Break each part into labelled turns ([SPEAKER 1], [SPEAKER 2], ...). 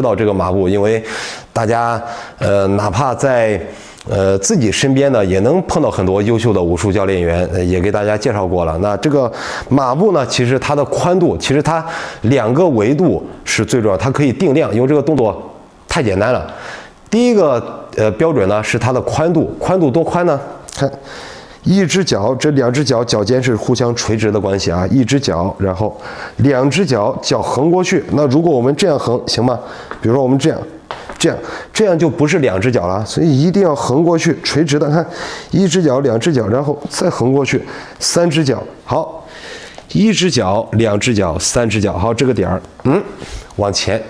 [SPEAKER 1] 道这个马步，因为大家哪怕在自己身边呢，也能碰到很多优秀的武术教练员，也给大家介绍过了。那这个马步呢，其实它的宽度，其实它2个维度是最重要，它可以定量，因为这个动作太简单了。第一个标准呢是它的宽度，宽度多宽呢？看。一只脚，这2只脚脚尖是互相垂直的关系啊，一只脚，然后2只脚脚横过去。那如果我们这样横行吗？比如说我们这样就不是2只脚了，所以一定要横过去，垂直的。看，一只脚、2只脚，然后再横过去，3只脚。好，一只脚、2只脚、3只脚。好，这个点儿，往前，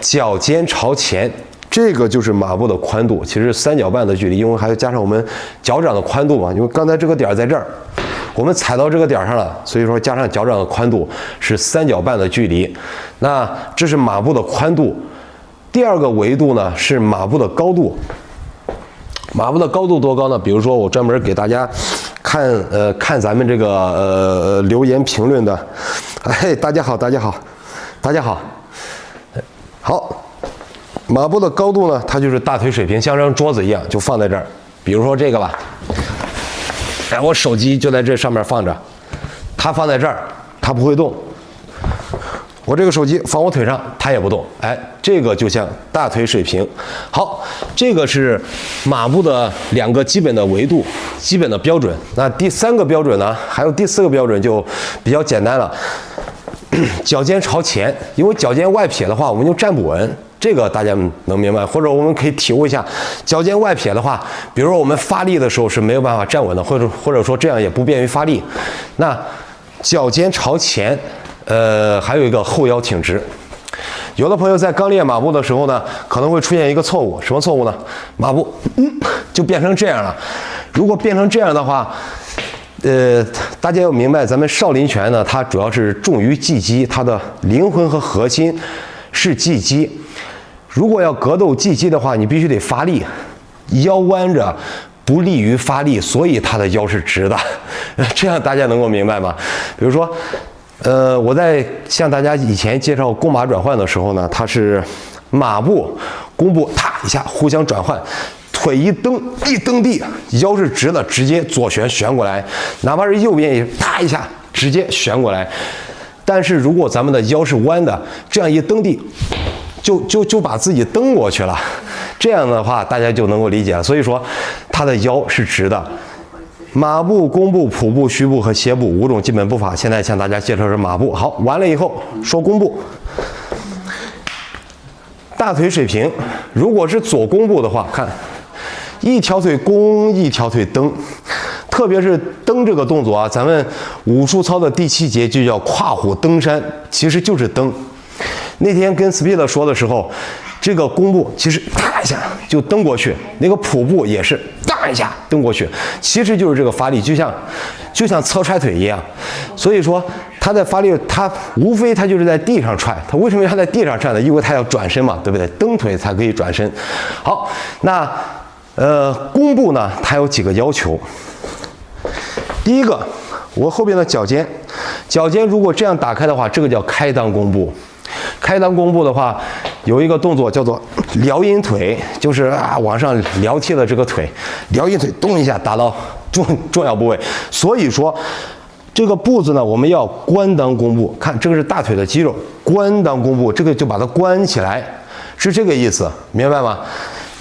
[SPEAKER 1] 脚尖朝前。这个就是马步的宽度，其实3脚半的距离，因为还要加上我们脚掌的宽度嘛。因为刚才这个点在这儿，我们踩到这个点上了，所以说加上脚掌的宽度是3脚半的距离。那这是马步的宽度。第2个维度呢是马步的高度。马步的高度多高呢？比如说我专门给大家看咱们这个留言评论的。哎，大家好，好。马步的高度呢，它就是大腿水平，像张桌子一样，就放在这儿。比如说这个吧，哎，我手机就在这上面放着，它放在这儿，它不会动。我这个手机放我腿上，它也不动。哎，这个就像大腿水平。好，这个是马步的2个基本的维度、基本的标准。那第3个标准呢，还有第4个标准就比较简单了。脚尖朝前，因为脚尖外撇的话，我们就站不稳。这个大家能明白，或者我们可以体会一下，脚尖外撇的话，比如说我们发力的时候是没有办法站稳的，或者说这样也不便于发力。那脚尖朝前，还有一个后腰挺直。有的朋友在刚练马步的时候呢，可能会出现一个错误，什么错误呢？马步就变成这样了。如果变成这样的话，大家要明白，咱们少林拳呢，它主要是重于技击，它的灵魂和核心是技击。如果要格斗技击的话，你必须得发力，腰弯着不利于发力，所以他的腰是直的。这样大家能够明白吗？比如说，我在向大家以前介绍弓马转换的时候呢，它是马步、弓步，踏一下互相转换，腿一蹬地，腰是直的，直接左旋过来，哪怕是右边也踏一下，直接旋过来。但是如果咱们的腰是弯的，这样一蹬地，就把自己蹬过去了。这样的话，大家就能够理解了。所以说，它的腰是直的。马步、弓步、普步、虚步和斜步5种基本步法，现在向大家介绍是马步。好，完了以后说弓步。大腿水平，如果是左弓步的话，看一条腿弓，一条腿蹬。特别是蹬这个动作啊，咱们武术操的第7节就叫跨虎登山，其实就是蹬。那天跟 Speed 说的时候，这个弓步其实哒一下就蹬过去，那个普步也是哒一下蹬过去，其实就是这个发力，就像侧踹腿一样。所以说他在发力，他无非他就是在地上踹，他为什么要在地上踹呢？因为他要转身嘛，对不对？蹬腿才可以转身。好，那弓步呢，它有几个要求。第一个，我后边的脚尖如果这样打开的话，这个叫开裆弓步。开裆弓步的话，有一个动作叫做撩阴腿，就是往上撩踢的这个腿，撩阴腿咚一下打到重要部位。所以说这个步子呢，我们要关裆弓步。看这个是大腿的肌肉，关裆弓步，这个就把它关起来，是这个意思，明白吗？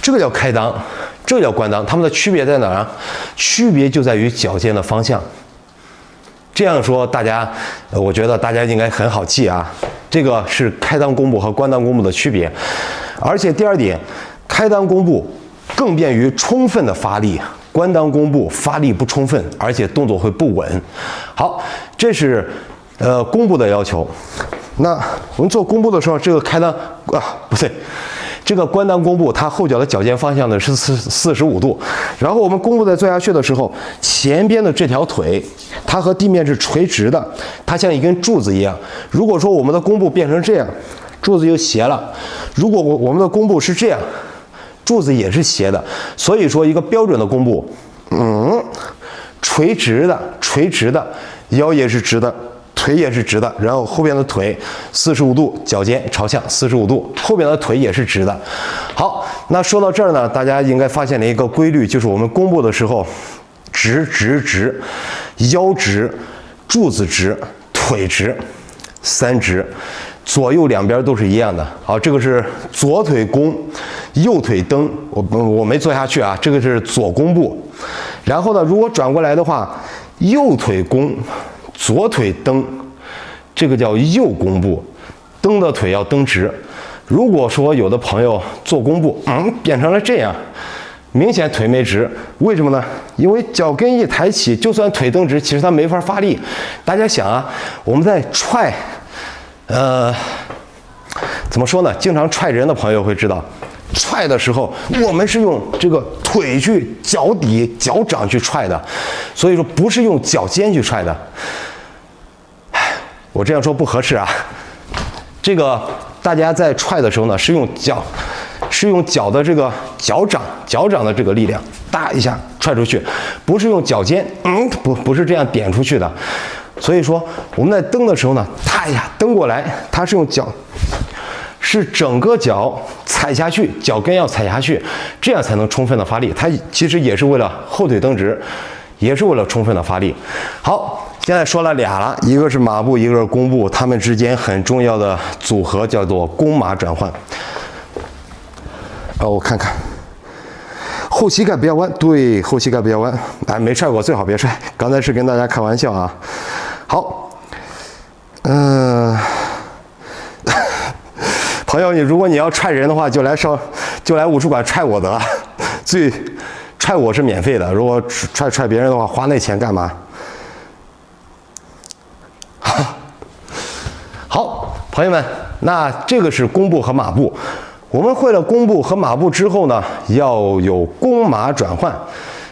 [SPEAKER 1] 这个叫开裆，这个叫关裆，它们的区别在哪儿啊？区别就在于脚尖的方向。这样说大家，我觉得大家应该很好记啊。这个是开裆弓步和关裆弓步的区别。而且第2点，开裆弓步更便于充分的发力，关裆弓步发力不充分，而且动作会不稳。好，这是弓步的要求。那我们做弓步的时候，这个开裆不对。这个关裆弓步，它后脚的脚尖方向呢是45度，然后我们弓步在做下去的时候，前边的这条腿，它和地面是垂直的，它像一根柱子一样。如果说我们的弓步变成这样，柱子就斜了；如果我们的弓步是这样，柱子也是斜的。所以说，一个标准的弓步，垂直的，腰也是直的，腿也是直的，然后后边的腿45度，脚尖朝向45度，后边的腿也是直的。好，那说到这儿呢，大家应该发现了一个规律，就是我们弓步的时候，直直直，腰直，柱子直，腿直，3直。左右两边都是一样的。好，这个是左腿弓，右腿蹬。我没做下去啊，这个是左弓步。然后呢，如果转过来的话，右腿弓，左腿蹬，这个叫右弓步，蹬的腿要蹬直。如果说有的朋友做弓步，变成了这样，明显腿没直，为什么呢？因为脚跟一抬起，就算腿蹬直，其实它没法发力。大家想啊，我们在踹。怎么说呢？经常踹人的朋友会知道，踹的时候我们是用这个腿去脚底、脚掌去踹的，所以说不是用脚尖去踹的。我这样说不合适啊。这个大家在踹的时候呢，是用脚的这个脚掌的这个力量，哒一下踹出去，不是用脚尖，不是这样点出去的。所以说我们在蹬的时候呢，踏一下蹬过来，它是用脚，是整个脚踩下去，脚跟要踩下去，这样才能充分的发力。它其实也是为了后腿蹬直，也是为了充分的发力。好，现在说了俩了，一个是马步，一个是弓步，它们之间很重要的组合叫做弓马转换。我看看。后膝盖不要弯，对，后膝盖不要弯。没踹过最好别踹，刚才是跟大家开玩笑啊。好，朋友，如果你要踹人的话，就来武术馆踹我得了，踹我是免费的。如果踹别人的话，花那钱干嘛？好，朋友们，那这个是弓步和马步。我们会了弓步和马步之后呢，要有弓马转换，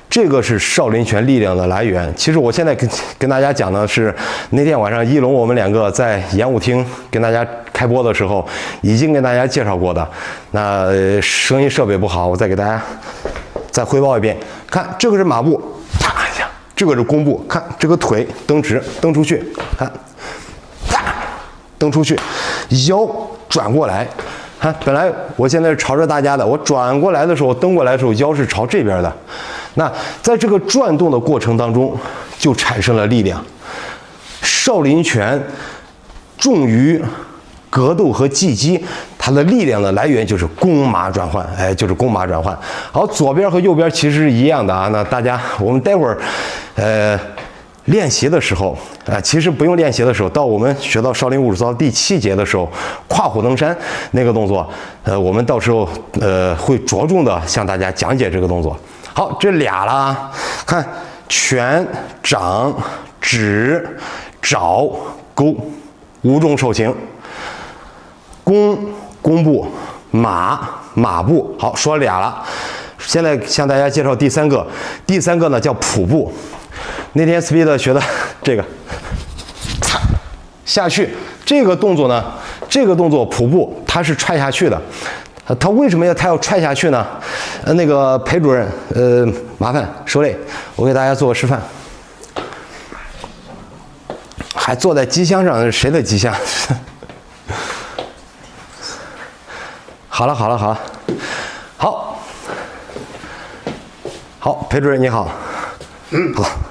[SPEAKER 1] 这个是少林拳力量的来源。其实我现在跟大家讲的是，那天晚上一龙我们两个在演武厅跟大家开播的时候，已经跟大家介绍过的。那声音设备不好，我再给大家再汇报一遍。看，这个是马步，啪一下；这个是弓步，看这个腿蹬直，蹬出去，看，啪，蹬出去，腰转过来。本来我现在是朝着大家的，我转过来的时候，蹬过来的时候，腰是朝这边的。那在这个转动的过程当中，就产生了力量。少林拳重于格斗和技击，它的力量的来源就是弓马转换，就是弓马转换。好，左边和右边其实是一样的啊。那大家，我们待会儿，练习的时候其实不用练习的时候，到我们学到少林武术操第7节的时候，跨虎登山那个动作，我们到时候会着重的向大家讲解这个动作。好，这俩了啊，看拳、掌、指、爪、勾5种手型，弓步，马步。好，说俩了，现在向大家介绍第三个呢叫普步。那天 Speed 学的这个下去这个动作呢，这个动作普步它是踹下去的。他为什么他要踹下去呢？那个裴主任，麻烦受累，我给大家做个示范。还坐在机箱上，是谁的机箱？好了，好，裴主任你好。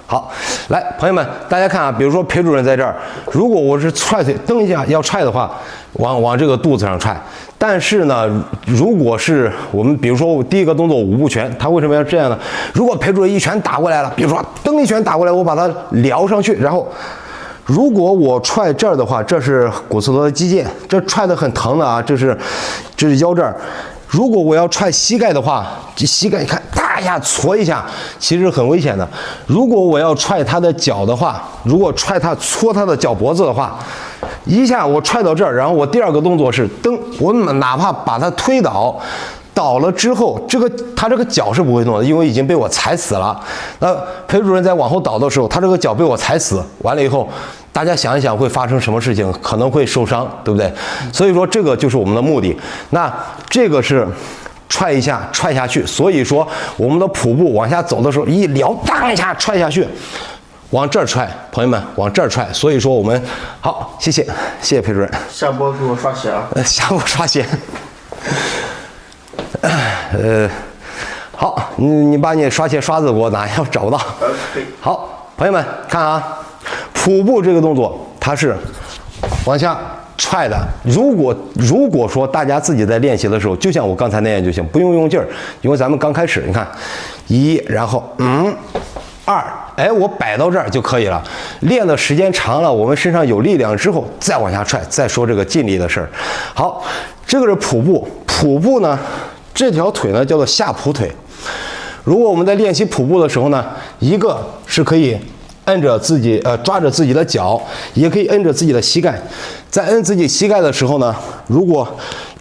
[SPEAKER 1] 好，来，朋友们，大家看啊，比如说裴主任在这儿，如果我是踹腿蹬一下要踹的话，往这个肚子上踹。但是呢，如果是我们比如说第一个动作5步拳，他为什么要这样呢？如果裴主任一拳打过来了，比如说蹬一拳打过来，我把它撩上去，然后如果我踹这儿的话，这是股四头的肌腱，这踹得很疼的啊，这是腰这儿。如果我要踹膝盖的话，这膝盖你看大一下搓一下，其实很危险的。如果我要踹他的脚的话，如果搓他的脚脖子的话，一下我踹到这儿，然后我第二个动作是蹬，我哪怕把他推倒了之后，他这个脚是不会动的，因为已经被我踩死了。那裴主任在往后倒的时候，他这个脚被我踩死，完了以后，大家想一想会发生什么事情？可能会受伤，对不对？所以说这个就是我们的目的。那这个是踹一下踹下去，所以说我们的普步往下走的时候，一撩当一下踹下去，往这儿踹，朋友们往这儿踹。所以说我们好，谢谢裴主任。
[SPEAKER 2] 下播给我刷鞋啊！
[SPEAKER 1] 下播刷鞋。好，你把你刷鞋刷子给我拿，要找不到。好，朋友们看啊，瀑布这个动作它是往下踹的。如果说大家自己在练习的时候，就像我刚才那样就行，不用用劲儿，因为咱们刚开始，你看1，然后2，哎，我摆到这儿就可以了。练的时间长了，我们身上有力量之后，再往下踹，再说这个尽力的事儿。好，这个是瀑布，瀑布呢，这条腿呢叫做下蹼腿。如果我们在练习瀑布的时候呢，一个是可以摁着自己抓着自己的脚，也可以摁着自己的膝盖。在摁自己膝盖的时候呢，如果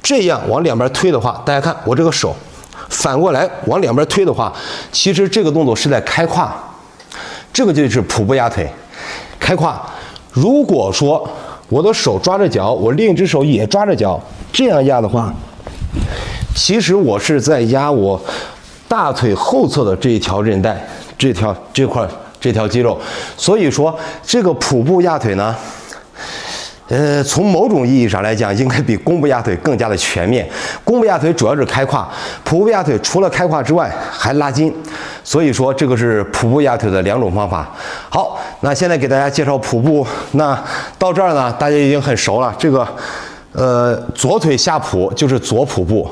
[SPEAKER 1] 这样往两边推的话，大家看我这个手反过来往两边推的话，其实这个动作是在开胯，这个就是瀑布压腿，开胯。如果说我的手抓着脚，我另一只手也抓着脚，这样压的话，其实我是在压我大腿后侧的这一条韧带，这条肌肉。所以说这个瀑布压腿呢，从某种意义上来讲，应该比弓步压腿更加的全面。弓步压腿主要是开胯，瀑布压腿除了开胯之外还拉筋。所以说这个是瀑布压腿的2种方法。好，那现在给大家介绍瀑布。那到这儿呢，大家已经很熟了。这个左腿下蹼就是左瀑布。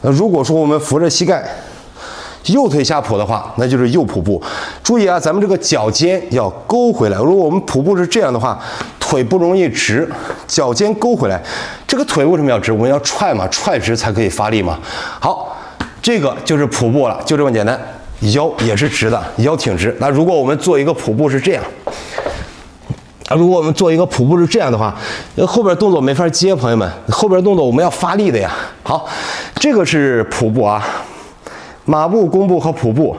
[SPEAKER 1] 那如果说我们扶着膝盖，右腿下蹼的话，那就是右瀑布。注意啊，咱们这个脚尖要勾回来。如果我们瀑布是这样的话，腿不容易直，脚尖勾回来。这个腿为什么要直？我们要踹嘛，踹直才可以发力嘛。好，这个就是瀑布了，就这么简单。腰也是直的，腰挺直。那如果我们做一个瀑布是这样，如果我们做一个瀑布是这样的话，后边动作没法接，朋友们，后边动作我们要发力的呀。好，这个是瀑布啊。马步、弓步和瀑布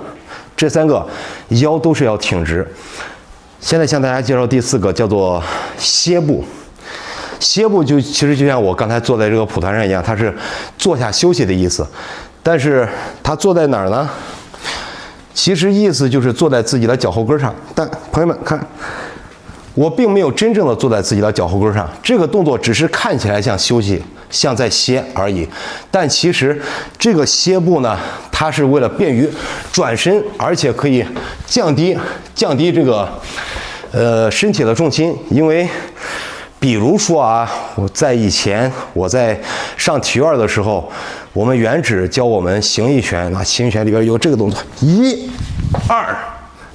[SPEAKER 1] 这3个腰都是要挺直。现在向大家介绍第4个，叫做歇步。歇步其实就像我刚才坐在这个蒲团上一样，它是坐下休息的意思。但是它坐在哪儿呢？其实意思就是坐在自己的脚后跟上。但朋友们看，我并没有真正的坐在自己的脚后跟上，这个动作只是看起来像休息，像在歇而已。但其实这个歇步呢，它是为了便于转身，而且可以降低这个身体的重心。因为比如说啊，以前我在上体院的时候，我们原址教我们形意拳，那形意拳里边有这个动作，1、2。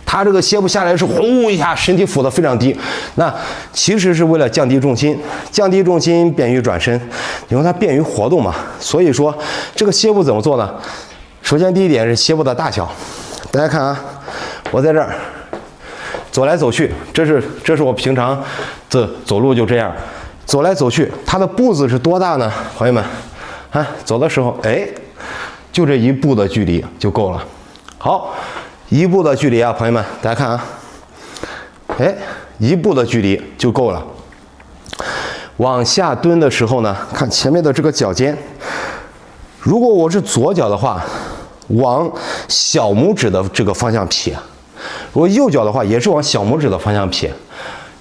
[SPEAKER 1] 它这个歇步下来是呼一下，身体俯得非常低，那其实是为了降低重心，便于转身，因为它便于活动嘛。所以说这个歇步怎么做呢？首先第一点是歇步的大小，大家看啊，我在这儿走来走去，这是我平常走路就这样走来走去，它的步子是多大呢？朋友们，啊，走的时候，哎，就这1步的距离就够了。好。1步的距离啊，朋友们，大家看啊，哎，1步的距离就够了。往下蹲的时候呢，看前面的这个脚尖，如果我是左脚的话，往小拇指的这个方向撇；如果右脚的话，也是往小拇指的方向撇。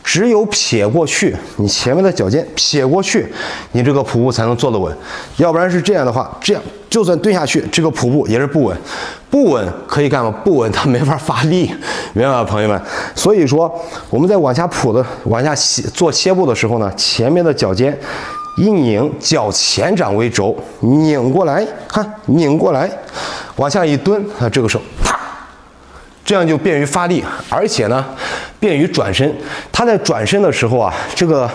[SPEAKER 1] 只有撇过去，你前面的脚尖撇过去，你这个瀑布才能坐得稳。要不然是这样的话，这样就算蹲下去，这个瀑布也是不稳。不稳可以干嘛？不稳它没法发力，明白吗，朋友们？所以说我们在往下做歇步的时候呢，前面的脚尖一拧，脚前掌为轴，拧过来，看拧过来，往下一蹲，啊，这个时候啪。这样就便于发力，而且呢，便于转身。他在转身的时候啊，这个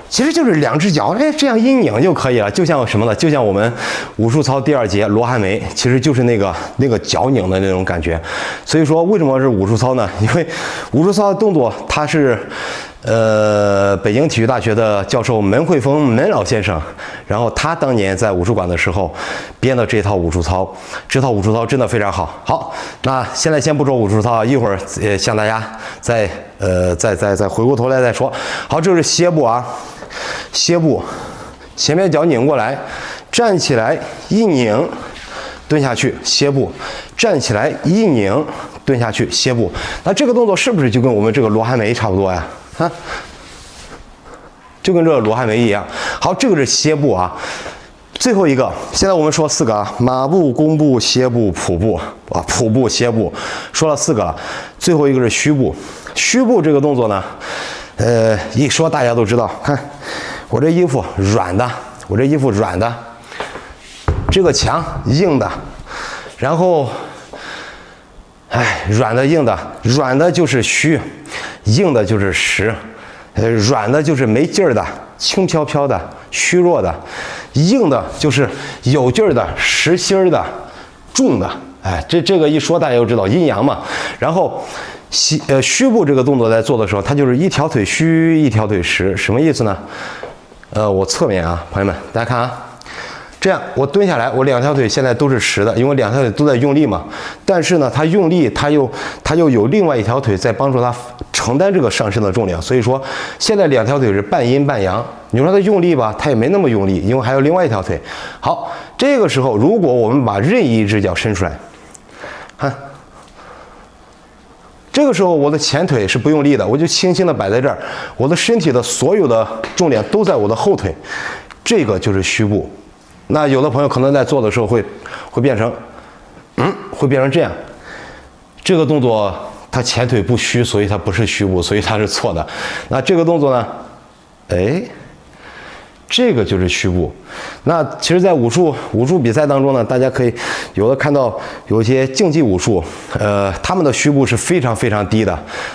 [SPEAKER 1] 其实就是2只脚，哎，这样一拧就可以了。就像什么呢？就像我们武术操第2节罗汉眉，其实就是那个脚拧的那种感觉。所以说，为什么是武术操呢？因为武术操的动作，它是北京体育大学的教授门慧峰门老先生，然后他当年在武术馆的时候编的这套武术操，这套武术操真的非常好。好，那现在先不说武术操，一会儿向大家再回过头来再说。好，这是歇步啊，歇步，前面脚拧过来，站起来一拧，蹲下去，歇步，站起来一拧。蹲下去歇步。那这个动作是不是就跟我们这个罗汉眉差不多呀？啊，就跟这个罗汉眉一样。好，这个是歇步啊。最后一个，现在我们说4个啊，马步、弓步、歇步、普步啊，普步、歇步，说了4个了。最后一个是虚步。虚步这个动作呢，一说大家都知道。看我这衣服软的，我这衣服软的，这个墙硬的，然后，软的硬的，软的就是虚，硬的就是实，软的就是没劲儿的，轻飘飘的，虚弱的，硬的就是有劲儿的，实心儿的，重的。这个一说大家就知道阴阳嘛。然后虚步这个动作在做的时候，它就是一条腿虚，一条腿实，什么意思呢？我侧面啊，朋友们，大家看啊，这样我蹲下来，我2条腿现在都是实的，因为2条腿都在用力嘛。但是呢，它用力，它又有另外1条腿在帮助它承担这个上身的重量，所以说现在2条腿是半阴半阳。你说它用力吧，它也没那么用力，因为还有另外1条腿。好，这个时候如果我们把任意一只脚伸出来，看。这个时候我的前腿是不用力的，我就轻轻的摆在这儿，我的身体的所有的重量都在我的后腿，这个就是虚步。那有的朋友可能在做的时候会变成，会变成这样。这个动作它前腿不虚，所以它不是虚步，所以它是错的。那这个动作呢？这个就是虚步。那其实，在武术比赛当中呢，大家可以有的看到有一些竞技武术，他们的虚步是非常非常低的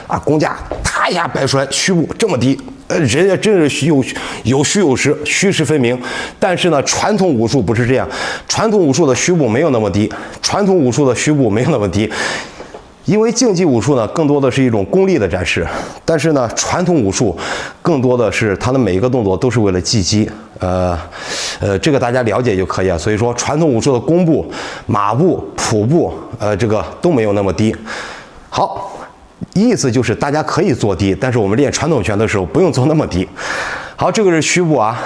[SPEAKER 1] 啊，功架啪一下摆出来，虚步这么低，人家真是有虚有实，虚实分明。但是呢，传统武术不是这样，传统武术的虚步没有那么低，因为竞技武术呢，更多的是一种功力的展示，但是呢，传统武术更多的是它的每一个动作都是为了技击，这个大家了解就可以了。所以说，传统武术的弓步、马步、普步，这个都没有那么低。好，意思就是大家可以做低，但是我们练传统拳的时候不用做那么低。好，这个是虚步啊，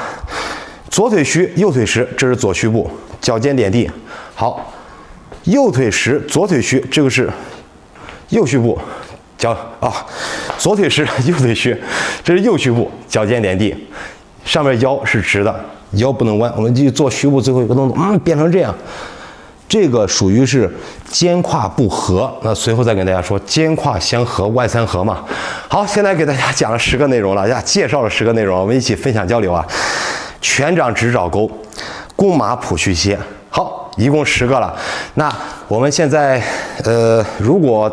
[SPEAKER 1] 左腿虚，右腿实，这是左虚步，脚尖点地。好，右腿实，左腿虚，这个是右虚步，左腿实，右腿虚，这是右虚步，脚尖点地，上面腰是直的，腰不能弯。我们继续做虚步最后一个动作，变成这样，这个属于是肩胯不合。那随后再跟大家说肩胯相合，外三合嘛。好，现在给大家讲了10个内容了呀，介绍了10个内容，我们一起分享交流啊。拳掌直找勾，弓马普虚歇。好，一共10个了。那我们现在如果